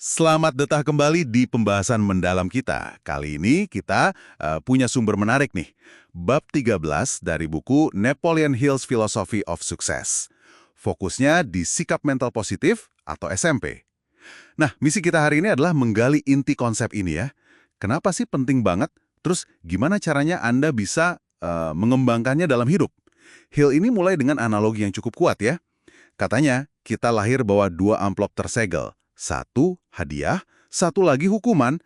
Selamat datang kembali di pembahasan mendalam kita. Kali ini kita punya sumber menarik nih. Bab 13 dari buku Napoleon Hill's Philosophy of Success. Fokusnya di sikap mental positif atau SMP. Nah, misi kita hari ini adalah menggali inti konsep ini ya. Kenapa sih penting banget? Terus gimana caranya Anda bisa mengembangkannya dalam hidup? Hill ini mulai dengan analogi yang cukup kuat ya. Katanya, kita lahir bawa dua amplop tersegel. Satu hadiah, satu lagi hukuman.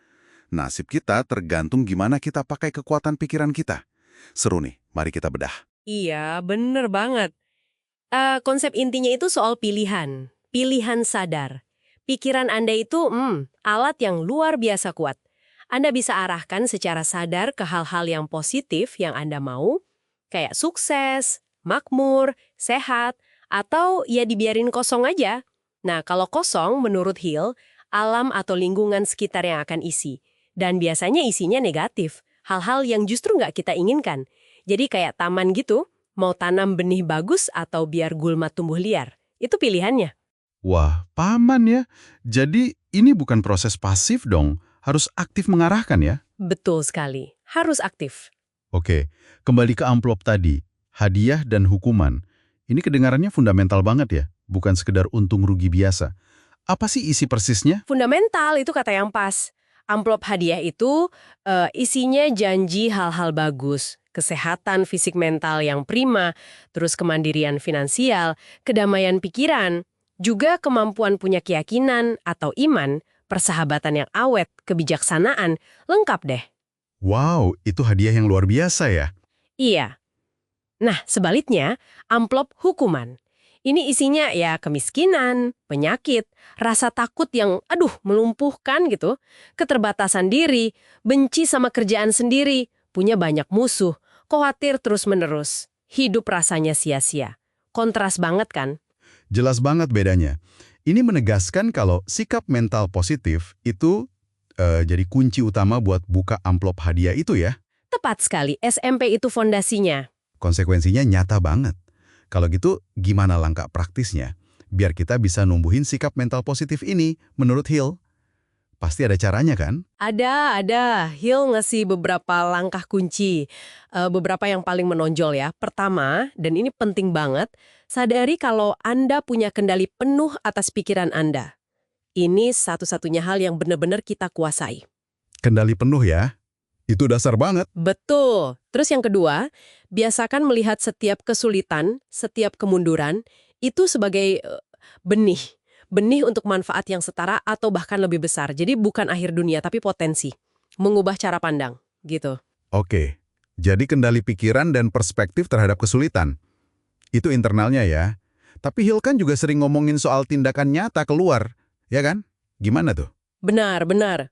Nasib kita tergantung gimana kita pakai kekuatan pikiran kita. Seru nih, mari kita bedah. Iya, bener banget. Konsep intinya itu soal pilihan. Pilihan sadar. Pikiran Anda itu, alat yang luar biasa kuat. Anda bisa arahkan secara sadar ke hal-hal yang positif yang Anda mau, kayak sukses, makmur, sehat, atau ya dibiarin kosong aja. Nah, kalau kosong, menurut Hill, alam atau lingkungan sekitar yang akan isi. Dan biasanya isinya negatif, hal-hal yang justru nggak kita inginkan. Jadi kayak taman gitu, mau tanam benih bagus atau biar gulma tumbuh liar. Itu pilihannya. Wah, paman ya. Jadi ini bukan proses pasif dong, harus aktif mengarahkan ya. Betul sekali, harus aktif. Oke, kembali ke amplop tadi, hadiah dan hukuman. Ini kedengarannya fundamental banget ya, bukan sekedar untung rugi biasa. Apa sih isi persisnya? Fundamental itu kata yang pas. Amplop hadiah itu isinya janji hal-hal bagus, kesehatan fisik mental yang prima, terus kemandirian finansial, kedamaian pikiran, juga kemampuan punya keyakinan atau iman, persahabatan yang awet, kebijaksanaan, lengkap deh. Wow, itu hadiah yang luar biasa ya. Iya. Nah, sebaliknya, amplop hukuman. Ini isinya ya kemiskinan, penyakit, rasa takut yang melumpuhkan gitu, keterbatasan diri, benci sama kerjaan sendiri, punya banyak musuh, khawatir terus-menerus, hidup rasanya sia-sia. Kontras banget kan? Jelas banget bedanya. Ini menegaskan kalau sikap mental positif itu jadi kunci utama buat buka amplop hadiah itu ya. Tepat sekali, SMP itu fondasinya. Konsekuensinya nyata banget. Kalau gitu, gimana langkah praktisnya? Biar kita bisa numbuhin sikap mental positif ini, menurut Hill. Pasti ada caranya kan? Ada. Hill ngasih beberapa langkah kunci. Beberapa yang paling menonjol ya. Pertama, dan ini penting banget, sadari kalau Anda punya kendali penuh atas pikiran Anda. Ini satu-satunya hal yang benar-benar kita kuasai. Kendali penuh ya? Itu dasar banget. Betul. Terus yang kedua, biasakan melihat setiap kesulitan, setiap kemunduran, itu sebagai benih. Benih untuk manfaat yang setara atau bahkan lebih besar. Jadi bukan akhir dunia, tapi potensi. Mengubah cara pandang, gitu. Oke, jadi kendali pikiran dan perspektif terhadap kesulitan. Itu internalnya ya. Tapi Hill kan juga sering ngomongin soal tindakan nyata keluar, ya kan? Gimana tuh? Benar.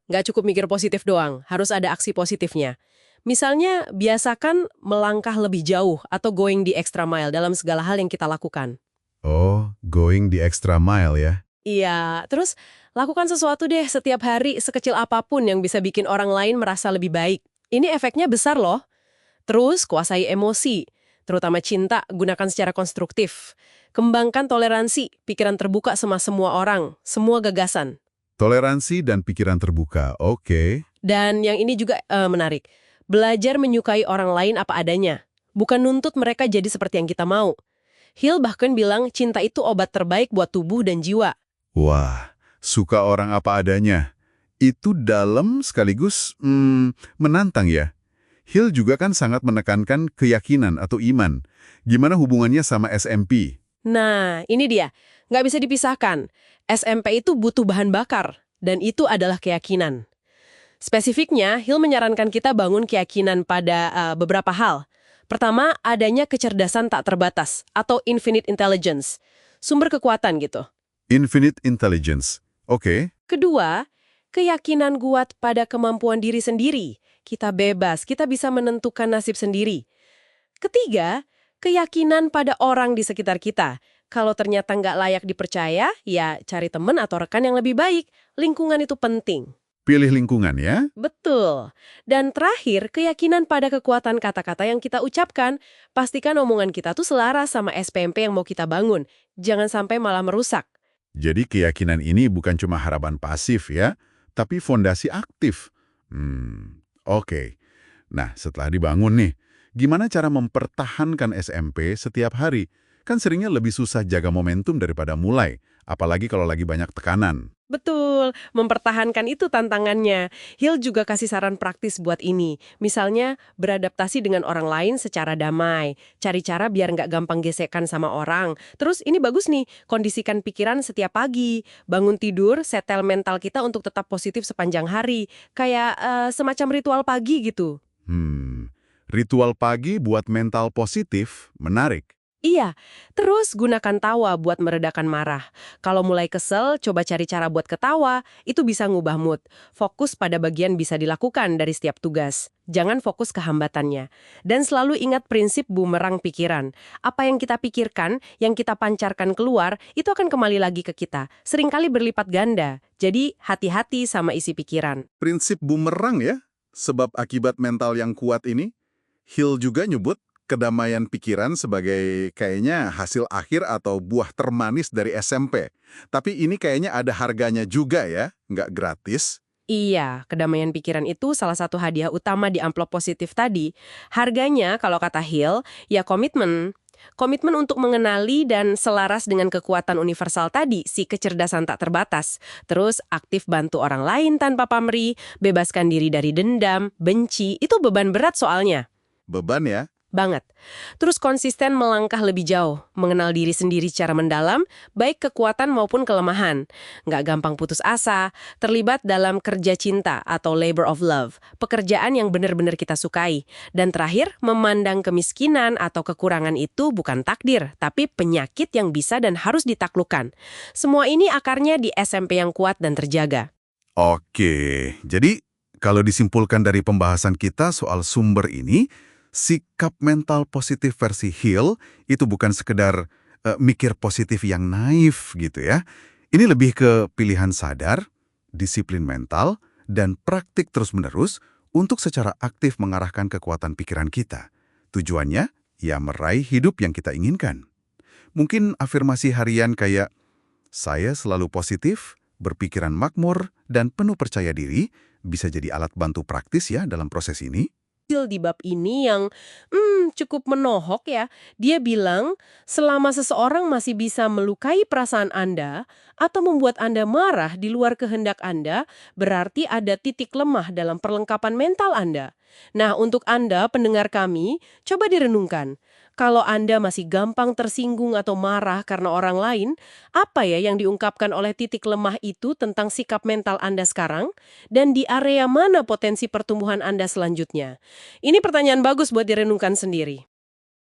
Nggak cukup mikir positif doang. Harus ada aksi positifnya. Misalnya, biasakan melangkah lebih jauh atau going the extra mile dalam segala hal yang kita lakukan. Oh, going the extra mile ya. Iya, terus lakukan sesuatu deh setiap hari sekecil apapun yang bisa bikin orang lain merasa lebih baik. Ini efeknya besar loh. Terus kuasai emosi, terutama cinta, gunakan secara konstruktif. Kembangkan toleransi, pikiran terbuka sama semua orang, semua gagasan. Toleransi dan pikiran terbuka, oke. Dan yang ini juga menarik. Belajar menyukai orang lain apa adanya. Bukan nuntut mereka jadi seperti yang kita mau. Hill bahkan bilang cinta itu obat terbaik buat tubuh dan jiwa. Wah, suka orang apa adanya. Itu dalam sekaligus menantang ya. Hill juga kan sangat menekankan keyakinan atau iman. Gimana hubungannya sama SMP? Nah, ini dia. Nggak bisa dipisahkan. SMP itu butuh bahan bakar, dan itu adalah keyakinan. Spesifiknya, Hill menyarankan kita bangun keyakinan pada beberapa hal. Pertama, adanya kecerdasan tak terbatas, atau infinite intelligence. Sumber kekuatan gitu. Infinite intelligence, oke. Kedua, keyakinan kuat pada kemampuan diri sendiri. Kita bebas, kita bisa menentukan nasib sendiri. Ketiga, keyakinan pada orang di sekitar kita. Kalau ternyata nggak layak dipercaya, ya cari teman atau rekan yang lebih baik. Lingkungan itu penting. Pilih lingkungan ya. Betul. Dan terakhir, keyakinan pada kekuatan kata-kata yang kita ucapkan. Pastikan omongan kita tuh selaras sama SPMP yang mau kita bangun. Jangan sampai malah merusak. Jadi keyakinan ini bukan cuma harapan pasif ya, tapi fondasi aktif. Oke. Nah, setelah dibangun nih, gimana cara mempertahankan SMP setiap hari? Kan seringnya lebih susah jaga momentum daripada mulai, apalagi kalau lagi banyak tekanan. Betul, mempertahankan itu tantangannya. Hill juga kasih saran praktis buat ini. Misalnya, beradaptasi dengan orang lain secara damai. Cari cara biar nggak gampang gesekan sama orang. Terus ini bagus nih, kondisikan pikiran setiap pagi. Bangun tidur, setel mental kita untuk tetap positif sepanjang hari. Kayak semacam ritual pagi gitu. Ritual pagi buat mental positif, menarik. Iya, terus gunakan tawa buat meredakan marah. Kalau mulai kesel, coba cari cara buat ketawa, itu bisa ngubah mood. Fokus pada bagian bisa dilakukan dari setiap tugas. Jangan fokus ke hambatannya. Dan selalu ingat prinsip bumerang pikiran. Apa yang kita pikirkan, yang kita pancarkan keluar, itu akan kembali lagi ke kita. Seringkali berlipat ganda. Jadi, hati-hati sama isi pikiran. Prinsip bumerang ya, sebab akibat mental yang kuat ini, Hill juga nyebut kedamaian pikiran sebagai kayaknya hasil akhir atau buah termanis dari SMP. Tapi ini kayaknya ada harganya juga ya, nggak gratis. Iya, kedamaian pikiran itu salah satu hadiah utama di amplop positif tadi. Harganya, kalau kata Hill, ya komitmen. Komitmen untuk mengenali dan selaras dengan kekuatan universal tadi, si kecerdasan tak terbatas. Terus aktif bantu orang lain tanpa pamrih, bebaskan diri dari dendam, benci, itu beban berat soalnya. Beban ya. Banget. Terus konsisten melangkah lebih jauh, mengenal diri sendiri secara mendalam, baik kekuatan maupun kelemahan. Nggak gampang putus asa, terlibat dalam kerja cinta atau labor of love, pekerjaan yang benar-benar kita sukai. Dan terakhir, memandang kemiskinan atau kekurangan itu bukan takdir, tapi penyakit yang bisa dan harus ditaklukkan. Semua ini akarnya di SMP yang kuat dan terjaga. Oke, jadi kalau disimpulkan dari pembahasan kita soal sumber ini, sikap mental positif versi Hill itu bukan sekedar mikir positif yang naif gitu ya. Ini lebih ke pilihan sadar, disiplin mental, dan praktik terus-menerus untuk secara aktif mengarahkan kekuatan pikiran kita. Tujuannya, ya meraih hidup yang kita inginkan. Mungkin afirmasi harian kayak, saya selalu positif, berpikiran makmur, dan penuh percaya diri, bisa jadi alat bantu praktis ya dalam proses ini. Di bab ini yang cukup menohok ya. Dia bilang, selama seseorang masih bisa melukai perasaan Anda atau membuat Anda marah di luar kehendak Anda, berarti ada titik lemah dalam perlengkapan mental Anda. Nah, untuk Anda, pendengar kami, coba direnungkan. Kalau Anda masih gampang tersinggung atau marah karena orang lain, apa ya yang diungkapkan oleh titik lemah itu tentang sikap mental Anda sekarang? Dan di area mana potensi pertumbuhan Anda selanjutnya? Ini pertanyaan bagus buat direnungkan sendiri.